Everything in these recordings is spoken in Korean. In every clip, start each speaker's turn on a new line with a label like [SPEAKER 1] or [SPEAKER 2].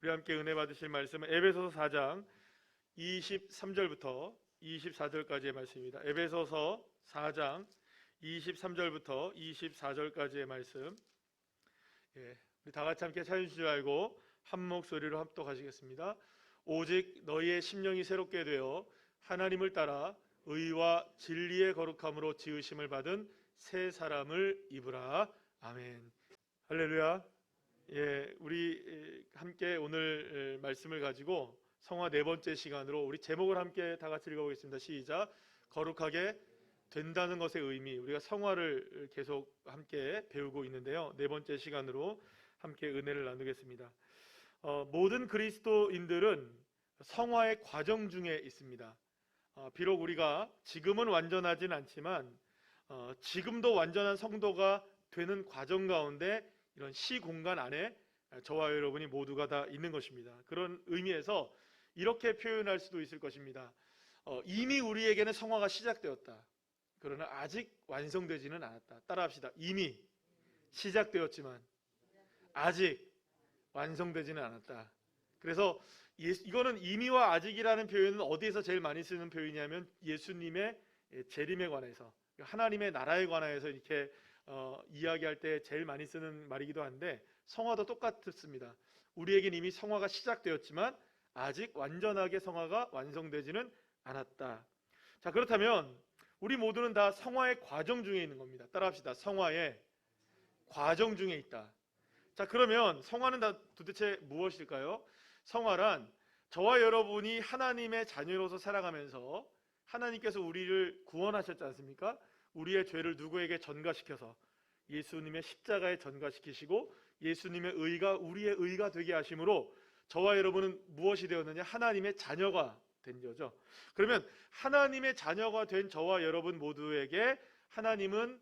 [SPEAKER 1] 우리 함께 은혜 받으실 말씀은 에베소서 4장 23절부터 24절까지의 말씀입니다. 에베소서 4장 23절부터 24절까지의 말씀. 우리 다 같이 함께 찾으실 줄 알고 한 목소리로 합독하시겠습니다. 오직 너희의 심령이 새롭게 되어 하나님을 따라 의와 진리의 거룩함으로 지으심을 받은 새 사람을 입으라. 아멘. 할렐루야. 우리 함께 오늘 말씀을 가지고 성화 네 번째 시간으로 우리 제목을 함께 다 같이 읽어보겠습니다. 시작. 거룩하게 된다는 것의 의미. 우리가 성화를 계속 함께 배우고 있는데요. 네 번째 시간으로 함께 은혜를 나누겠습니다. 모든 그리스도인들은 성화의 과정 중에 있습니다. 비록 우리가 지금은 완전하진 않지만 지금도 완전한 성도가 되는 과정 가운데 이런 시공간 안에 저와 여러분이 모두가 다 있는 것입니다. 그런 의미에서 이렇게 표현할 수도 있을 것입니다. 이미 우리에게는 성화가 시작되었다. 그러나 아직 완성되지는 않았다. 따라합시다. 이미 시작되었지만 아직 완성되지는 않았다. 그래서 이거는 이미와 아직이라는 표현은 어디에서 제일 많이 쓰는 표현이냐면 예수님의 재림에 관해서, 하나님의 나라에 관해서 이렇게 이야기할 때 제일 많이 쓰는 말이기도 한데, 성화도 똑같습니다. 우리에겐 이미 성화가 시작되었지만 아직 완전하게 성화가 완성되지는 않았다. 자, 그렇다면 우리 모두는 다 성화의 과정 중에 있는 겁니다. 따라합시다. 성화의 과정 중에 있다. 자, 그러면 성화는 도대체 무엇일까요? 성화란 저와 여러분이 하나님의 자녀로서 살아가면서 하나님께서 우리를 구원하셨지 않습니까? 우리의 죄를 누구에게 전가시켜서 예수님의 십자가에 전가시키시고 예수님의 의가 우리의 의가 되게 하심으로 저와 여러분은 무엇이 되었느냐? 하나님의 자녀가 된 거죠. 그러면 하나님의 자녀가 된 저와 여러분 모두에게 하나님은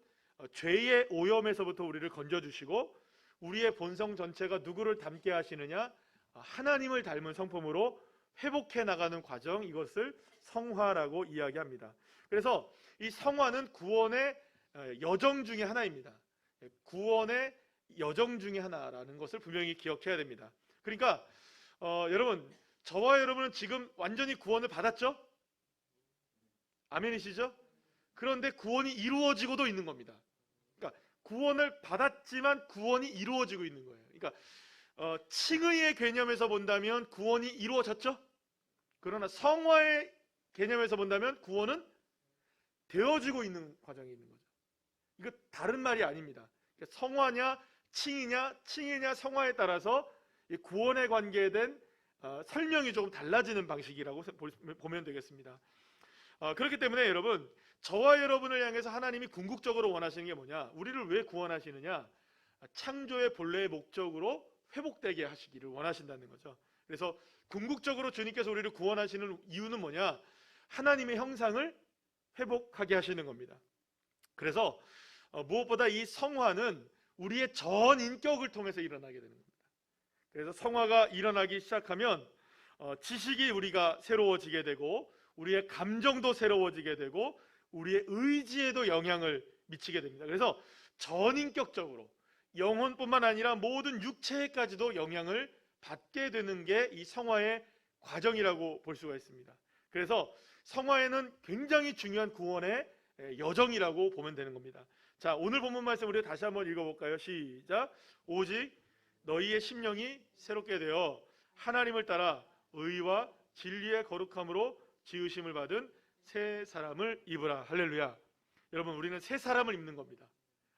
[SPEAKER 1] 죄의 오염에서부터 우리를 건져주시고 우리의 본성 전체가 누구를 닮게 하시느냐? 하나님을 닮은 성품으로 회복해 나가는 과정, 이것을 성화라고 이야기합니다. 그래서 이 성화는 구원의 여정 중에 하나입니다. 구원의 여정 중에 하나라는 것을 분명히 기억해야 됩니다. 그러니까 여러분, 저와 여러분은 지금 완전히 구원을 받았죠? 아멘이시죠? 그런데 구원이 이루어지고도 있는 겁니다. 그러니까 구원을 받았지만 구원이 이루어지고 있는 거예요. 그러니까 칭의의 개념에서 본다면 구원이 이루어졌죠? 그러나 성화의 개념에서 본다면 구원은 되어지고 있는 과정이 있는 거죠. 이거 다른 말이 아닙니다. 그러니까 성화냐 칭이냐 성화에 따라서 이 구원에 관계된 설명이 조금 달라지는 방식이라고 보면 되겠습니다. 그렇기 때문에 여러분, 저와 여러분을 향해서 하나님이 궁극적으로 원하시는 게 뭐냐? 우리를 왜 구원하시느냐? 창조의 본래의 목적으로 회복되게 하시기를 원하신다는 거죠. 그래서 궁극적으로 주님께서 우리를 구원하시는 이유는 뭐냐? 하나님의 형상을 회복하게 하시는 겁니다. 그래서 무엇보다 이 성화는 우리의 전 인격을 통해서 일어나게 되는 겁니다. 그래서 성화가 일어나기 시작하면 지식이 우리가 새로워지게 되고 우리의 감정도 새로워지게 되고 우리의 의지에도 영향을 미치게 됩니다. 그래서 전인격적으로 영혼뿐만 아니라 모든 육체까지도 영향을 받게 되는 게 이 성화의 과정이라고 볼 수가 있습니다. 그래서 성화에는 굉장히 중요한 구원의 여정이라고 보면 되는 겁니다. 자, 오늘 본문 말씀 우리 다시 한번 읽어볼까요? 시작. 오직 너희의 심령이 새롭게 되어 하나님을 따라 의와 진리의 거룩함으로 지으심을 받은 새 사람을 입으라. 할렐루야. 여러분, 우리는 새 사람을 입는 겁니다.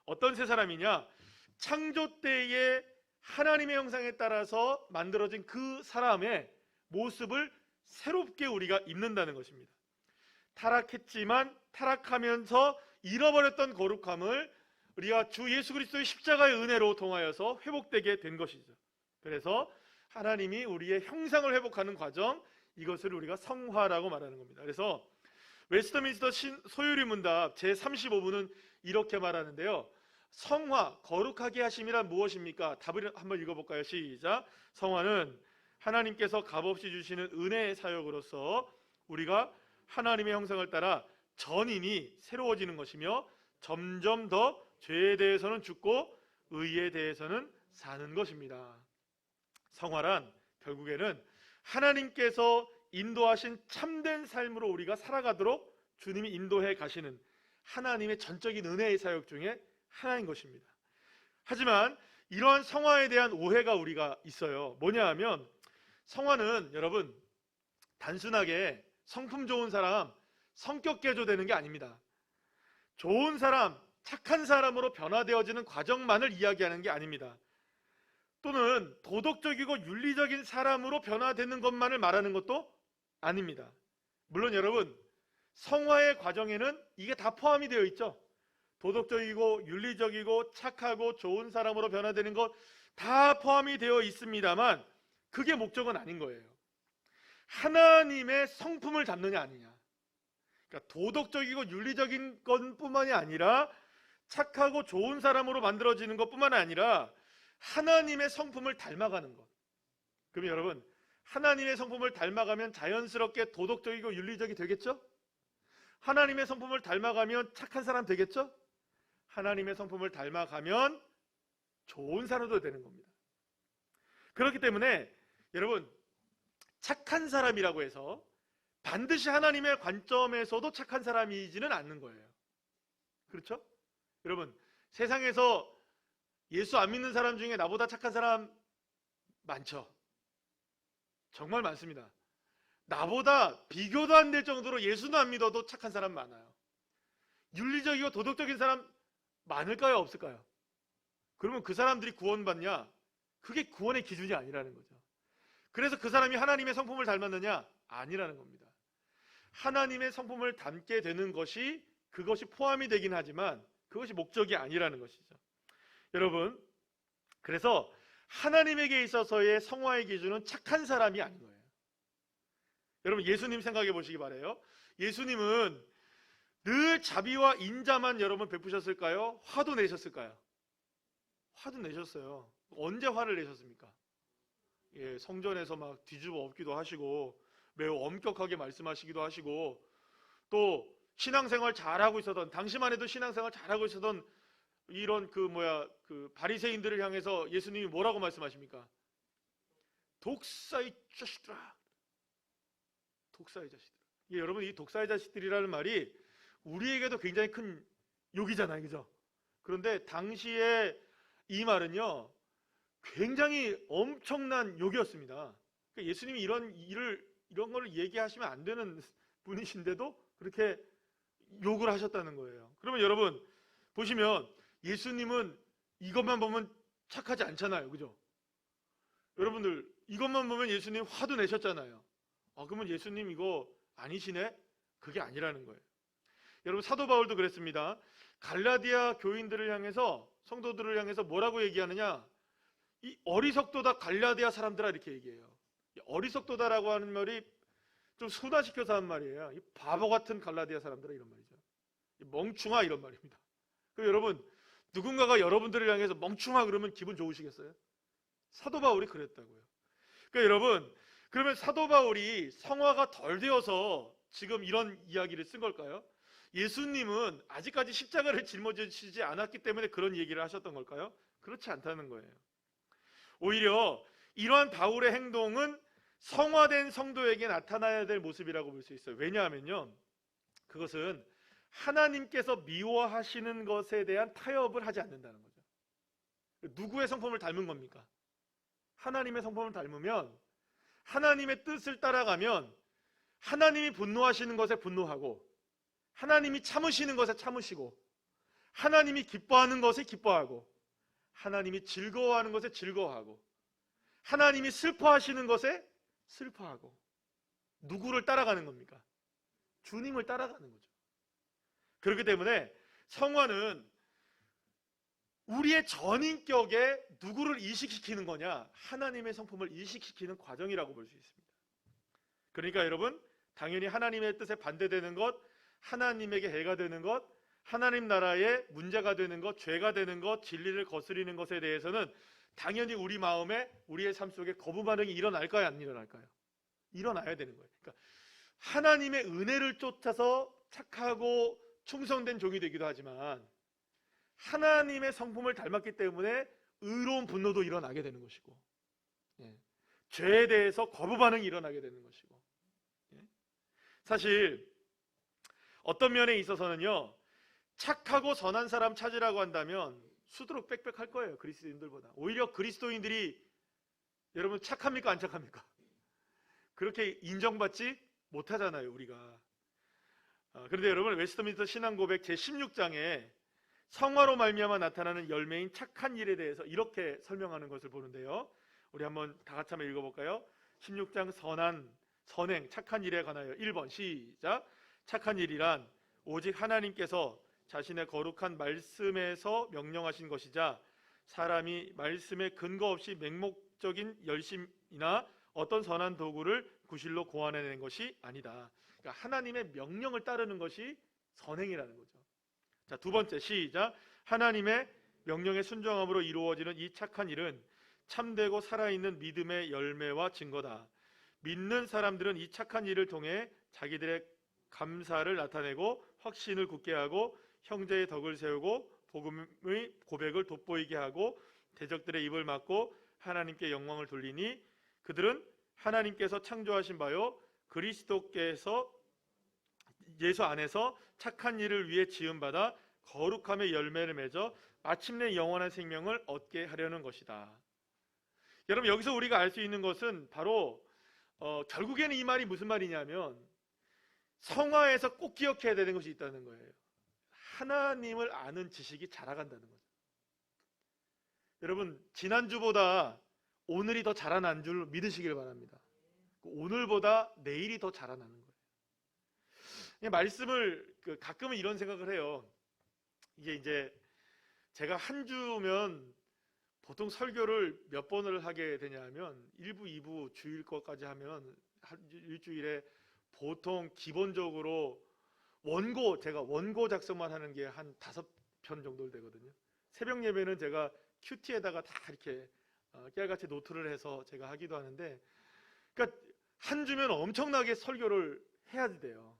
[SPEAKER 1] 어떤 새 사람이냐? 창조 때에 하나님의 형상에 따라서 만들어진 그 사람의 모습을 새롭게 우리가 입는다는 것입니다. 타락했지만 타락하면서 잃어버렸던 거룩함을 우리가 주 예수 그리스도의 십자가의 은혜로 통하여서 회복되게 된 것이죠. 그래서 하나님이 우리의 형상을 회복하는 과정, 이것을 우리가 성화라고 말하는 겁니다. 그래서 웨스트민스터 소유리 문답 제35부는 이렇게 말하는데요. 성화, 거룩하게 하심이란 무엇입니까? 답을 한번 읽어볼까요? 시작. 성화는 하나님께서 값없이 주시는 은혜의 사역으로서 우리가 하나님의 형상을 따라 전인이 새로워지는 것이며 점점 더 죄에 대해서는 죽고 의에 대해서는 사는 것입니다. 성화란 결국에는 하나님께서 인도하신 참된 삶으로 우리가 살아가도록 주님이 인도해 가시는 하나님의 전적인 은혜의 사역 중에 하나인 것입니다. 하지만 이러한 성화에 대한 오해가 우리가 있어요. 뭐냐 하면 성화는 여러분 단순하게 성품 좋은 사람, 성격 개조되는 게 아닙니다. 좋은 사람, 착한 사람으로 변화되어지는 과정만을 이야기하는 게 아닙니다. 또는 도덕적이고 윤리적인 사람으로 변화되는 것만을 말하는 것도 아닙니다. 물론 여러분 성화의 과정에는 이게 다 포함이 되어 있죠. 도덕적이고 윤리적이고 착하고 좋은 사람으로 변화되는 것 다 포함이 되어 있습니다만 그게 목적은 아닌 거예요. 하나님의 성품을 담느냐 아니냐. 그러니까 도덕적이고 윤리적인 것뿐만이 아니라 착하고 좋은 사람으로 만들어지는 것뿐만 아니라 하나님의 성품을 닮아가는 것. 그럼 여러분 하나님의 성품을 닮아가면 자연스럽게 도덕적이고 윤리적이 되겠죠? 하나님의 성품을 닮아가면 착한 사람 되겠죠? 하나님의 성품을 닮아가면 좋은 사람도 되는 겁니다. 그렇기 때문에 여러분 착한 사람이라고 해서 반드시 하나님의 관점에서도 착한 사람이지는 않는 거예요. 그렇죠? 여러분 세상에서 예수 안 믿는 사람 중에 나보다 착한 사람 많죠? 정말 많습니다. 나보다 비교도 안 될 정도로 예수도 안 믿어도 착한 사람 많아요. 윤리적이고 도덕적인 사람 많을까요? 없을까요? 그러면 그 사람들이 구원받냐? 그게 구원의 기준이 아니라는 거죠. 그래서 그 사람이 하나님의 성품을 닮았느냐? 아니라는 겁니다. 하나님의 성품을 닮게 되는 것이 그것이 포함이 되긴 하지만 그것이 목적이 아니라는 것이죠. 여러분 그래서 하나님에게 있어서의 성화의 기준은 착한 사람이 아닌 거예요. 여러분 예수님 생각해 보시기 바라요. 예수님은 늘 자비와 인자만 여러분 베푸셨을까요? 화도 내셨을까요? 화도 내셨어요. 언제 화를 내셨습니까? 예, 성전에서 막 뒤집어 엎기도 하시고 매우 엄격하게 말씀하시기도 하시고 또 신앙생활 잘하고 있었던 당시만 해도 신앙생활 잘하고 있었던 이런 그 바리새인들을 향해서 예수님이 뭐라고 말씀하십니까? 독사의 자식들아. 독사의 자식들. 예, 여러분 이 독사의 자식들이라는 말이 우리에게도 굉장히 큰 욕이잖아요. 그죠? 그런데 당시에 이 말은요. 굉장히 엄청난 욕이었습니다. 그러니까 예수님이 이런 걸 얘기하시면 안 되는 분이신데도 그렇게 욕을 하셨다는 거예요. 그러면 여러분 보시면 예수님은 이것만 보면 착하지 않잖아요. 그죠? 여러분들 이것만 보면 예수님 화도 내셨잖아요. 그러면 예수님 이거 아니시네? 그게 아니라는 거예요. 여러분 사도 바울도 그랬습니다. 갈라디아 교인들을 향해서 성도들을 향해서 뭐라고 얘기하느냐? 이 어리석도다 갈라디아 사람들아 이렇게 얘기해요. 어리석도다라고 하는 말이 좀 순화시켜서 한 말이에요. 이 바보 같은 갈라디아 사람들아 이런 말이죠. 멍충아 이런 말입니다. 그럼 여러분 누군가가 여러분들을 향해서 멍충아 그러면 기분 좋으시겠어요? 사도 바울이 그랬다고요. 그러니까 여러분 그러면 사도 바울이 성화가 덜 되어서 지금 이런 이야기를 쓴 걸까요? 예수님은 아직까지 십자가를 짊어지시지 않았기 때문에 그런 얘기를 하셨던 걸까요? 그렇지 않다는 거예요. 오히려 이러한 바울의 행동은 성화된 성도에게 나타나야 될 모습이라고 볼 수 있어요. 왜냐하면요 그것은 하나님께서 미워하시는 것에 대한 타협을 하지 않는다는 거죠. 누구의 성품을 닮은 겁니까? 하나님의 성품을 닮으면 하나님의 뜻을 따라가면 하나님이 분노하시는 것에 분노하고 하나님이 참으시는 것에 참으시고 하나님이 기뻐하는 것에 기뻐하고 하나님이 즐거워하는 것에 즐거워하고 하나님이 슬퍼하시는 것에 슬퍼하고 누구를 따라가는 겁니까? 주님을 따라가는 거죠. 그렇기 때문에 성화는 우리의 전인격에 누구를 이식시키는 거냐? 하나님의 성품을 이식시키는 과정이라고 볼 수 있습니다. 그러니까 여러분 당연히 하나님의 뜻에 반대되는 것, 하나님에게 해가 되는 것, 하나님 나라에 문제가 되는 것, 죄가 되는 것, 진리를 거스리는 것에 대해서는 당연히 우리 마음에 우리의 삶 속에 거부 반응이 일어날까요? 안 일어날까요? 일어나야 되는 거예요. 그러니까 하나님의 은혜를 쫓아서 착하고 충성된 종이 되기도 하지만 하나님의 성품을 닮았기 때문에 의로운 분노도 일어나게 되는 것이고 죄에 대해서 거부 반응이 일어나게 되는 것이고, 사실 어떤 면에 있어서는요, 착하고 선한 사람 찾으라고 한다면 수두룩 빽빽할 거예요. 그리스도인들보다. 오히려 그리스도인들이 여러분 착합니까 안 착합니까? 그렇게 인정받지 못하잖아요, 우리가. 그런데 여러분, 웨스트민스터 신앙고백 제16장에 성화로 말미암아 나타나는 열매인 착한 일에 대해서 이렇게 설명하는 것을 보는데요, 우리 한번 다 같이 한번 읽어볼까요? 16장 선행 착한 일에 관하여 1번 시작. 착한 일이란 오직 하나님께서 자신의 거룩한 말씀에서 명령하신 것이자 사람이 말씀에 근거 없이 맹목적인 열심이나 어떤 선한 도구를 구실로 고안해낸 것이 아니다. 그러니까 하나님의 명령을 따르는 것이 선행이라는 거죠. 자, 두 번째 시작. 하나님의 명령에 순종함으로 이루어지는 이 착한 일은 참되고 살아있는 믿음의 열매와 증거다. 믿는 사람들은 이 착한 일을 통해 자기들의 감사를 나타내고 확신을 굳게 하고 형제의 덕을 세우고 복음의 고백을 돋보이게 하고 대적들의 입을 막고 하나님께 영광을 돌리니 그들은 하나님께서 창조하신 바요 그리스도께서 예수 안에서 착한 일을 위해 지음받아 거룩함의 열매를 맺어 마침내 영원한 생명을 얻게 하려는 것이다. 여러분, 여기서 우리가 알 수 있는 것은 바로 결국에는 이 말이 무슨 말이냐면 성화에서 꼭 기억해야 되는 것이 있다는 거예요. 하나님을 아는 지식이 자라간다는 거죠. 여러분, 지난주보다 오늘이 더 자라난 줄 믿으시길 바랍니다. 오늘보다 내일이 더 자라나는 거예요. 말씀을 가끔은 이런 생각을 해요. 이게 이제 제가 한 주면 보통 설교를 몇 번을 하게 되냐 하면 1부, 2부 주일 것까지 하면 일주일에 보통 기본적으로 제가 원고 작성만 하는 게 한 5편 정도 되거든요. 새벽 예배는 제가 큐티에다가 다 이렇게 깨알같이 노트를 해서 제가 하기도 하는데, 그러니까 한 주면 엄청나게 설교를 해야 돼요.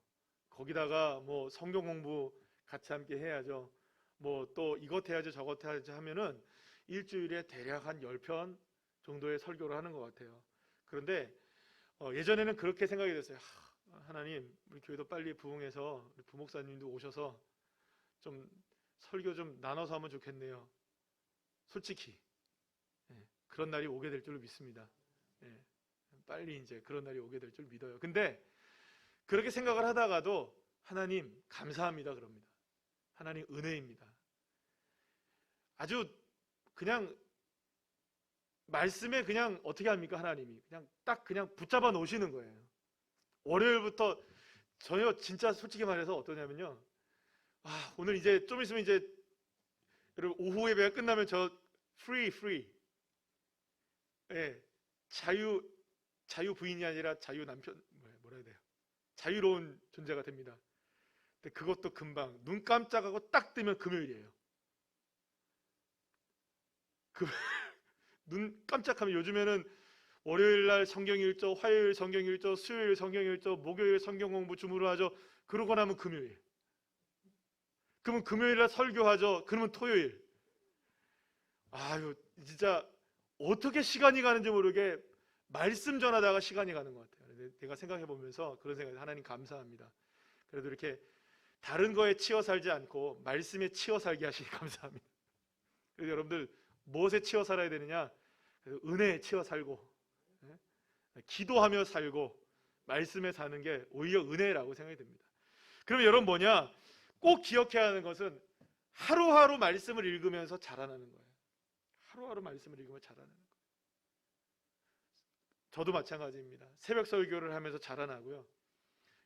[SPEAKER 1] 거기다가 뭐 성경 공부 같이 함께 해야죠. 뭐 또 이것 해야죠, 저것 해야죠 하면은 일주일에 대략 한 10편 정도의 설교를 하는 것 같아요. 그런데 예전에는 그렇게 생각이 됐어요. 하나님, 우리 교회도 빨리 부흥해서 우리 부목사님도 오셔서 좀 설교 좀 나눠서 하면 좋겠네요. 솔직히 그런 날이 오게 될 줄 믿습니다. 빨리 이제 그런 날이 오게 될 줄 믿어요. 근데 그렇게 생각을 하다가도 하나님 감사합니다 그럽니다. 하나님 은혜입니다. 아주 그냥 말씀에 그냥 어떻게 합니까? 하나님이 그냥 붙잡아 놓으시는 거예요. 월요일부터 전혀 진짜 솔직히 말해서 어떠냐면요, 오늘 이제 좀 있으면 이제 여러분 오후 예배가 끝나면 저 free 자유 부인이 아니라 자유 남편 뭐라 해야 돼요? 자유로운 존재가 됩니다. 근데 그것도 금방 눈 깜짝하고 딱 뜨면 금요일이에요. 눈 깜짝하면 요즘에는 월요일날 성경 읽죠, 화요일 성경 읽죠, 수요일 성경 읽죠, 목요일 성경 공부 줌으로 하죠. 그러고 나면 금요일. 그러면 금요일날 설교하죠. 그러면 토요일. 진짜 어떻게 시간이 가는지 모르게 말씀 전하다가 시간이 가는 것 같아요. 내가 생각해 보면서 그런 생각이, 하나님 감사합니다. 그래도 이렇게 다른 거에 치여 살지 않고 말씀에 치여 살게 하시니 감사합니다. 그래서 여러분들 무엇에 치여 살아야 되느냐? 은혜에 치여 살고, 기도하며 살고 말씀에 사는 게 오히려 은혜라고 생각이 됩니다. 그러면 여러분 꼭 기억해야 하는 것은 하루하루 말씀을 읽으면서 자라나는 거예요. 하루하루 말씀을 읽으면 자라나는 거예요. 저도 마찬가지입니다. 새벽 설교를 하면서 자라나고요.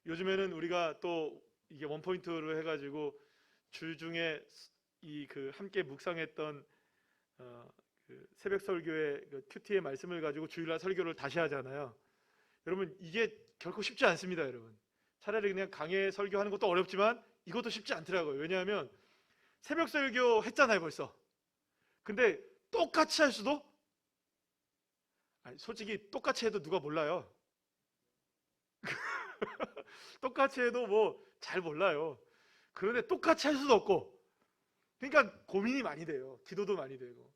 [SPEAKER 1] 요즘에는 우리가 또 이게 원포인트로 해가지고 주중에 함께 묵상했던 새벽 설교의 큐티의 말씀을 가지고 주일날 설교를 다시 하잖아요. 여러분 이게 결코 쉽지 않습니다. 여러분 차라리 그냥 강해 설교하는 것도 어렵지만 이것도 쉽지 않더라고요. 왜냐하면 새벽 설교 했잖아요 벌써. 근데 똑같이 할 수도, 솔직히 똑같이 해도 누가 몰라요. 똑같이 해도 뭐 잘 몰라요. 그런데 똑같이 할 수도 없고, 그러니까 고민이 많이 돼요. 기도도 많이 되고.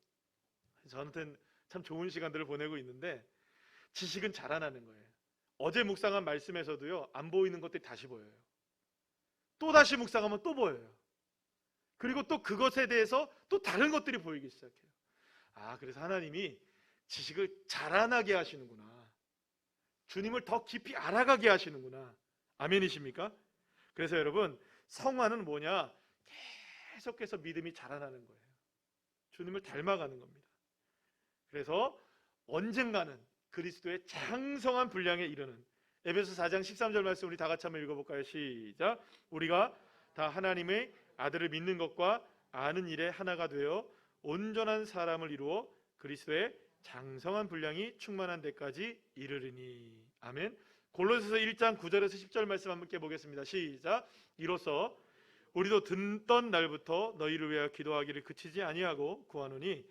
[SPEAKER 1] 저한테는 참 좋은 시간들을 보내고 있는데, 지식은 자라나는 거예요. 어제 묵상한 말씀에서도요, 안 보이는 것들이 다시 보여요. 또 다시 묵상하면 또 보여요. 그리고 또 그것에 대해서 또 다른 것들이 보이기 시작해요. 아, 그래서 하나님이 지식을 자라나게 하시는구나. 주님을 더 깊이 알아가게 하시는구나. 아멘이십니까? 그래서 여러분, 성화는 뭐냐? 계속해서 믿음이 자라나는 거예요. 주님을 닮아가는 겁니다. 그래서 언젠가는 그리스도의 장성한 분량에 이르는, 에베소 4장 13절 말씀 우리 다 같이 한번 읽어볼까요? 시작. 우리가 다 하나님의 아들을 믿는 것과 아는 일에 하나가 되어 온전한 사람을 이루어 그리스도의 장성한 분량이 충만한 데까지 이르리니. 아멘. 골로새서 1장 9절에서 10절 말씀 함께 보겠습니다. 시작. 이로써 우리도 듣던 날부터 너희를 위하여 기도하기를 그치지 아니하고 구하노니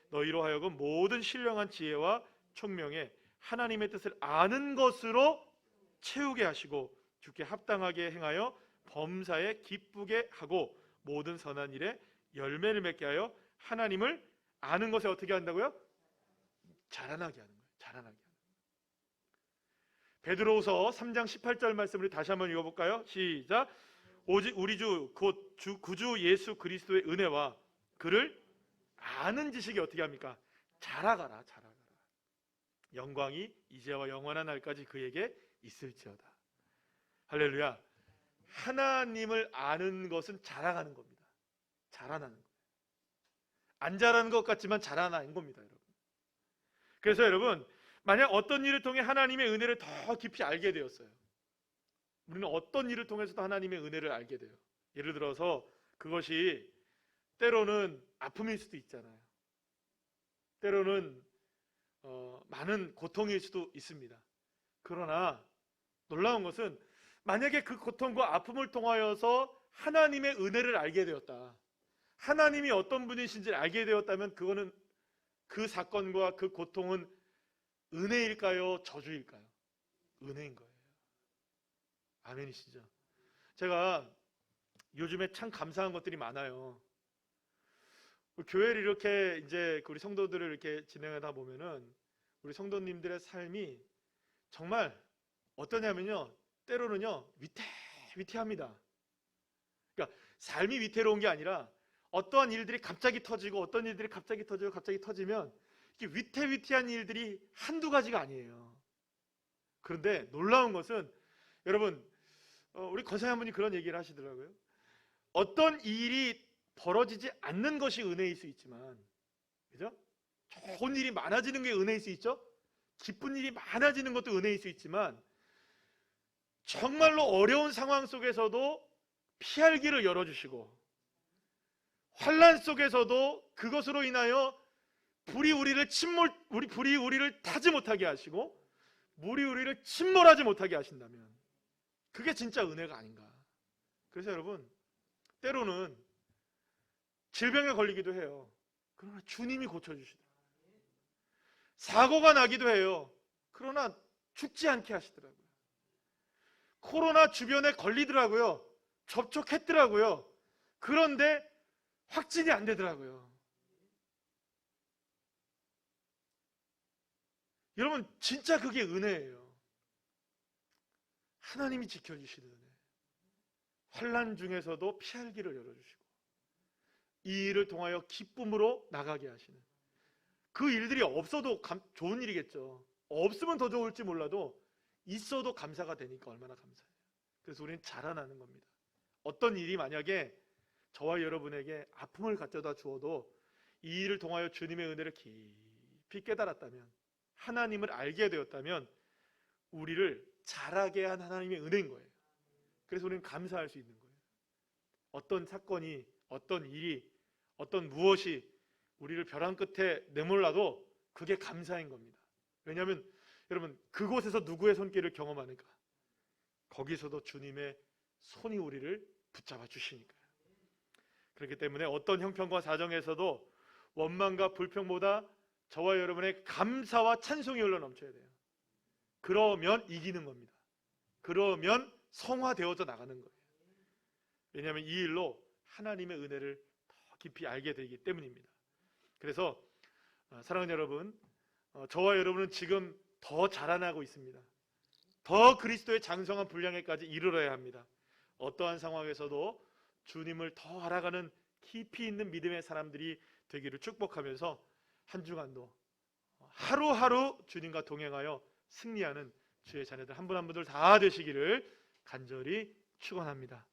[SPEAKER 1] 너희로 하여금 모든 신령한 지혜와 총명에 하나님의 뜻을 아는 것으로 채우게 하시고 주께 합당하게 행하여 범사에 기쁘게 하고 모든 선한 일에 열매를 맺게 하여 하나님을 아는 것에 어떻게 한다고요? 자라나게 하는 거예요. 자라나게 하는 거예요. 베드로후서 3장 18절 말씀 우리 다시 한번 읽어볼까요? 시작. 오직 우리 주 곧 구주 예수 그리스도의 은혜와 그를 아는 지식이 어떻게 합니까? 자라가라. 자라가라. 영광이 이제와 영원한 날까지 그에게 있을지어다. 할렐루야. 하나님을 아는 것은 자라가는 겁니다. 자라나는 거예요. 안 자라는 것 같지만 자라나는 겁니다, 여러분. 그래서 여러분, 만약 어떤 일을 통해 하나님의 은혜를 더 깊이 알게 되었어요. 우리는 어떤 일을 통해서도 하나님의 은혜를 알게 돼요. 예를 들어서 그것이 때로는 아픔일 수도 있잖아요. 때로는 많은 고통일 수도 있습니다. 그러나 놀라운 것은 만약에 그 고통과 아픔을 통하여서 하나님의 은혜를 알게 되었다. 하나님이 어떤 분이신지를 알게 되었다면 그거는 그 사건과 그 고통은 은혜일까요? 저주일까요? 은혜인 거예요. 아멘이시죠? 제가 요즘에 참 감사한 것들이 많아요. 교회를 이렇게 이제 우리 성도들을 이렇게 진행하다 보면은 우리 성도님들의 삶이 정말 어떠냐면요, 때로는요 위태합니다. 그러니까 삶이 위태로운 게 아니라 어떠한 일들이 갑자기 터지고 어떤 일들이 갑자기 터지면 이게 위태한 일들이 한두 가지가 아니에요. 그런데 놀라운 것은 여러분, 우리 권사님 한 분이 그런 얘기를 하시더라고요. 어떤 일이 벌어지지 않는 것이 은혜일 수 있지만, 그죠? 좋은 일이 많아지는 게 은혜일 수 있죠? 기쁜 일이 많아지는 것도 은혜일 수 있지만, 정말로 어려운 상황 속에서도 피할 길을 열어주시고, 환난 속에서도 그것으로 인하여 불이 우리를 타지 못하게 하시고, 물이 우리를 침몰하지 못하게 하신다면, 그게 진짜 은혜가 아닌가. 그래서 여러분, 때로는 질병에 걸리기도 해요. 그러나 주님이 고쳐주시더라고요. 사고가 나기도 해요. 그러나 죽지 않게 하시더라고요. 코로나 주변에 걸리더라고요. 접촉했더라고요. 그런데 확진이 안 되더라고요. 여러분, 진짜 그게 은혜예요. 하나님이 지켜주시는 은혜. 환난 중에서도 피할 길을 열어주시고 이 일을 통하여 기쁨으로 나가게 하시는, 그 일들이 없어도 좋은 일이겠죠. 없으면 더 좋을지 몰라도 있어도 감사가 되니까 얼마나 감사해요. 그래서 우리는 자라나는 겁니다. 어떤 일이 만약에 저와 여러분에게 아픔을 가져다 주어도 이 일을 통하여 주님의 은혜를 깊이 깨달았다면, 하나님을 알게 되었다면 우리를 자라게 한 하나님의 은혜인 거예요. 그래서 우리는 감사할 수 있는 거예요. 어떤 사건이, 어떤 일이, 어떤 무엇이 우리를 벼랑 끝에 내몰라도 그게 감사인 겁니다. 왜냐하면 여러분, 그곳에서 누구의 손길을 경험하니까 거기서도 주님의 손이 우리를 붙잡아 주시니까요. 그렇기 때문에 어떤 형편과 사정에서도 원망과 불평보다 저와 여러분의 감사와 찬송이 흘러 넘쳐야 돼요. 그러면 이기는 겁니다. 그러면 성화되어져 나가는 거예요. 왜냐하면 이 일로 하나님의 은혜를 더 깊이 알게 되기 때문입니다. 그래서 사랑하는 여러분, 저와 여러분은 지금 더 자라나고 있습니다. 더 그리스도의 장성한 분량에까지 이르러야 합니다. 어떠한 상황에서도 주님을 더 알아가는 깊이 있는 믿음의 사람들이 되기를 축복하면서 한 주간도 하루하루 주님과 동행하여 승리하는 주의 자녀들 한 분 한 분들 다 되시기를 간절히 축원합니다.